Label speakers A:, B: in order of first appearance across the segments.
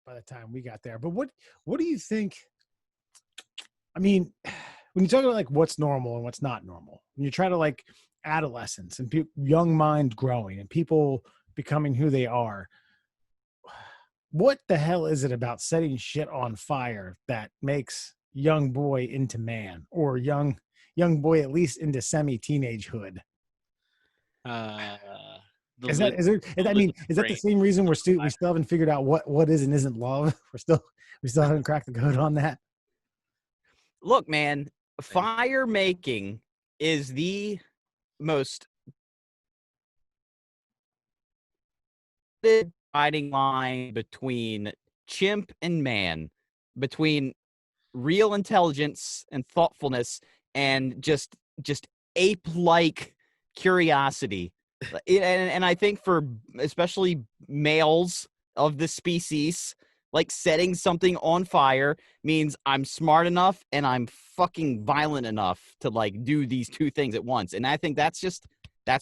A: by the time we got there. But what do you think? I mean, when you talk about like what's normal and what's not normal, when you try to like adolescence and young mind growing and people becoming who they are, what the hell is it about setting shit on fire that makes young boy into man, or young boy at least into semi teenagehood?
B: Uh, the
A: Is that
B: lizard,
A: is it?
B: the
A: I mean,
B: lizard
A: is that the
B: brain.
A: same reason we still haven't figured out what is and isn't love? We still haven't cracked the code on that.
C: Look, man, fire making is the most dividing line between chimp and man, between real intelligence and thoughtfulness and just ape-like curiosity. And I think for especially males of the species, like setting something on fire means I'm smart enough and I'm fucking violent enough to like do these two things at once. And I think that's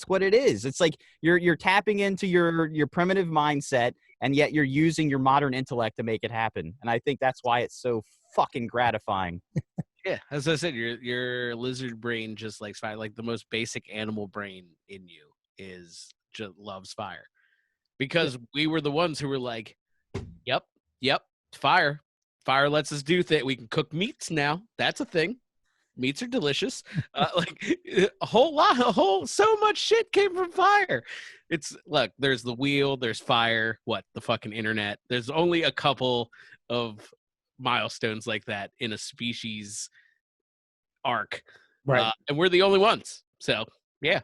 C: what it is. It's like you're tapping into your primitive mindset, and yet you're using your modern intellect to make it happen. And I think that's why it's so fucking gratifying.
B: Yeah, as I said, your lizard brain just likes fire. Like the most basic animal brain in you just loves fire, because we were the ones who were like, "Yep, fire. Fire lets us do things. We can cook meats now. That's a thing. Meats are delicious. Like so much shit came from fire. It's look, there's the wheel, there's fire, the fucking internet. There's only a couple of milestones like that in a species arc,
A: Right.
B: and we're the only ones. So yeah,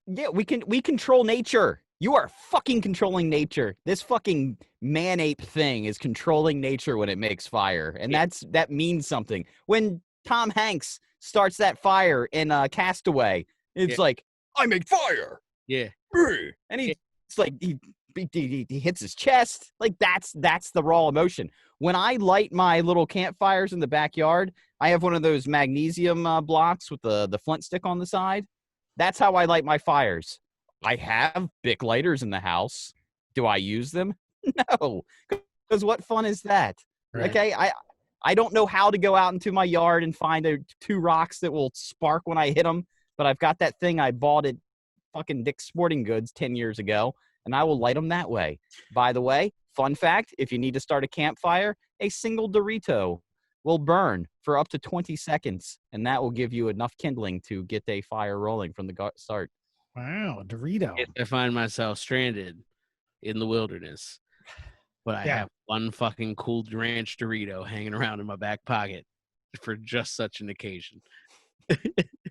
C: We control nature. You are fucking controlling nature. This fucking man ape thing is controlling nature when it makes fire, and that means something. When Tom Hanks starts that fire in Castaway, it's like, I make fire.
B: Yeah,
C: and it's like he hits his chest. Like that's the raw emotion. When I light my little campfires in the backyard, I have one of those magnesium blocks with the flint stick on the side. That's how I light my fires. I have Bic lighters in the house. Do I use them? No, because what fun is that?
A: Right.
C: Okay, I don't know how to go out into my yard and find two rocks that will spark when I hit them, but I've got that thing I bought at fucking Dick's Sporting Goods 10 years ago, and I will light them that way. By the way, fun fact, if you need to start a campfire, a single Dorito will burn for up to 20 seconds, and that will give you enough kindling to get a fire rolling from the start.
A: Wow, Dorito.
B: if I find myself stranded in the wilderness, but I have one fucking Cool Ranch Dorito hanging around in my back pocket for just such an occasion.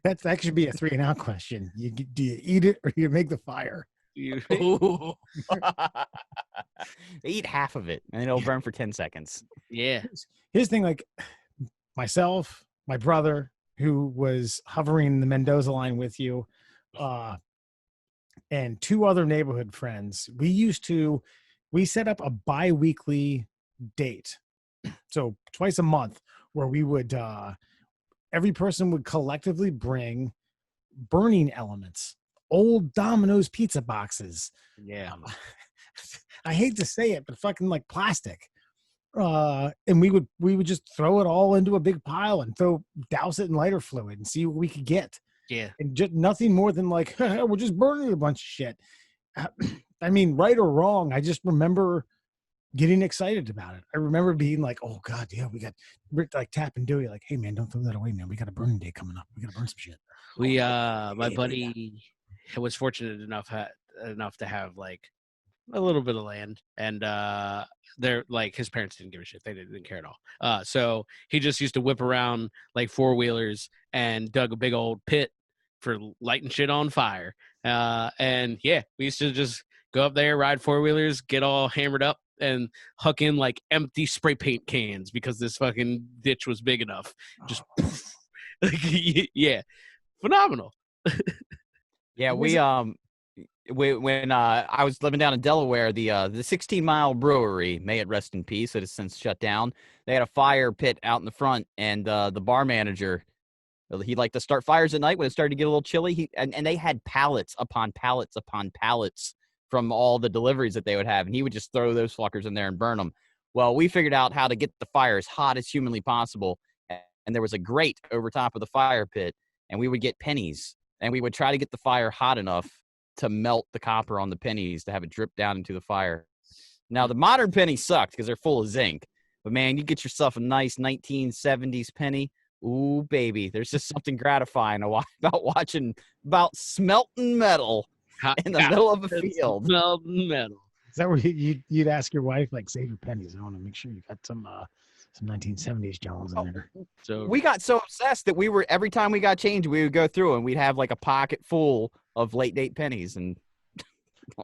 A: That should be a 3 and out question. Do you eat it or you make the fire?
C: Eat half of it, and it'll burn for 10 seconds.
B: Yeah.
A: Here's the thing, like myself, my brother, who was hovering the Mendoza line with you, and 2 other neighborhood friends, we set up a bi-weekly date. So twice a month, where we would, every person would collectively bring burning elements, old Domino's pizza boxes.
B: Yeah.
A: I hate to say it, but fucking like plastic. And we would just throw it all into a big pile and douse it in lighter fluid and see what we could get.
B: Yeah.
A: And just nothing more than like, we're just burning a bunch of shit. I mean, right or wrong, I just remember getting excited about it. I remember being like, oh God, yeah, we got like Tap and Dewey, like, hey man, don't throw that away, man. We got a burning day coming up. We got to burn some shit.
B: My buddy was fortunate enough to have like a little bit of land, and they're like, his parents didn't give a shit. They didn't care at all. So he just used to whip around like 4-wheelers and dug a big old pit for lighting shit on fire. And yeah, we used to just go up there, ride 4-wheelers, get all hammered up, and huck in like empty spray paint cans because this fucking ditch was big enough. Just yeah, phenomenal.
C: Yeah, when I was living down in Delaware, the 16 Mile Brewery, may it rest in peace, it has since shut down. They had a fire pit out in the front, and the bar manager, he liked to start fires at night when it started to get a little chilly. And they had pallets upon pallets upon pallets from all the deliveries that they would have, and he would just throw those fuckers in there and burn them. Well, we figured out how to get the fire as hot as humanly possible. And there was a grate over top of the fire pit, and we would get pennies, and we would try to get the fire hot enough to melt the copper on the pennies to have it drip down into the fire. Now, the modern pennies sucked because they're full of zinc. But, man, you get yourself a nice 1970s penny. Ooh, baby. There's just something gratifying about smelting metal in the middle of a field.
B: Melting metal.
A: Is that where you'd ask your wife, like, save your pennies? I want to make sure you got some 1970s Jones in there.
B: So
C: We got so obsessed that every time we got change, we would go through and we'd have like a pocket full of late date pennies and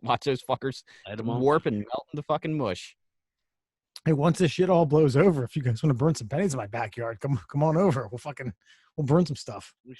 C: watch those fuckers
B: light 'em on
C: warp and melt into fucking mush.
A: Hey, once this shit all blows over, if you guys want to burn some pennies in my backyard, come on over. We'll burn some stuff.